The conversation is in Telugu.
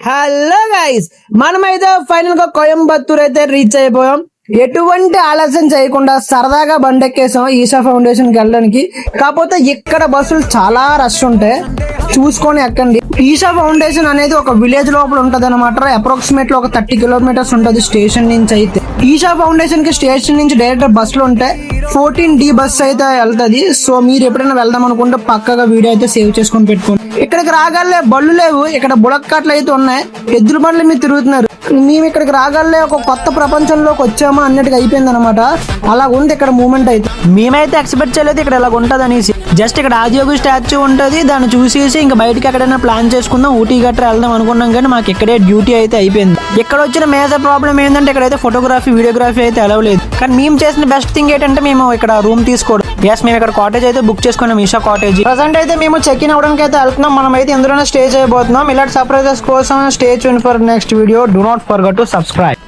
హలో గైస్, మనమైతే ఫైనల్ గా కోయంబత్తూర్ అయితే రీచ్ అయిపోయాం. ఎటువంటి ఆలస్యం చేయకుండా సరదాగా బండెక్కేసాం ఈషా ఫౌండేషన్ కి వెళ్ళడానికి. కాకపోతే ఇక్కడ బస్సులు చాలా రష్ ఉంటాయి, చూసుకొని ఎక్కండి. ఈషా ఫౌండేషన్ అనేది ఒక విలేజ్ లోపల ఉంటది అనమాట. అప్రాక్సిమేట్లీ ఒక 30 కిలోమీటర్స్ ఉంటది స్టేషన్ నుంచి. అయితే ఈషా ఫౌండేషన్ కి స్టేషన్ నుంచి డైరెక్ట్ బస్సులు ఉంటాయి. 14D బస్ అయితే వెళ్తది. సో మీరు ఎప్పుడైనా వెళ్దాం అనుకుంటే పక్కగా వీడియో అయితే సేవ్ చేసుకొని పెట్టుకోండి. ఇక్కడికి రాగలే బళ్ళు లేవు, ఇక్కడ బుడక్కట్లు అయితే ఉన్నాయి. ఎద్దుల బండ్లు మీరు తిరుగుతున్నారు. మేము ఇక్కడికి రాగలే ఒక కొత్త ప్రపంచంలోకి వచ్చామా అన్నట్టుగా అయిపోయింది అనమాట. అలా ఉంది ఇక్కడ మూమెంట్ అయితే. మేమైతే ఎక్స్పెక్ట్ చేయలేదు ఇక్కడ ఇలా ఉంటది అనేసి. జస్ట్ ఇక్కడ ఆదియోగి స్టాచ్యూ ఉంటది, దాన్ని చూసేసి ఇంకా బయటకి ఎక్కడైనా ప్లాన్ చేసుకుందాం, ఊటీ గట్రా వెళ్దాం అనుకున్నాం. కానీ మాకు ఇక్కడే డ్యూటీ అయితే అయిపోయింది. ఇక్కడ వచ్చిన మేజర్ ప్రాబ్లం ఏంటంటే ఇక్కడైతే ఫోటోగ్రఫీ వీడియోగ్రఫీ అయితే అలవలేదు. కానీ మేము చేసిన బెస్ట్ థింగ్ ఏంటంటే మేము ఇక్కడ రూమ్ తీసుకోవడం. మేము ఇక్కడ కాటేజ్ అయితే బుక్ చేసుకున్నాం, ఈషా కాటేజ్. ప్రజెంట్ అయితే మేము చెక్ ఇన్ అవ్వడానికి అయితే వెళ్తున్నాం. మనం అయితే ఎందులోనే స్టే చేయబోతున్నాం. ఇలాంటి సర్ప్రైజెస్ కోసం stay tune for next video. Do not forget to subscribe.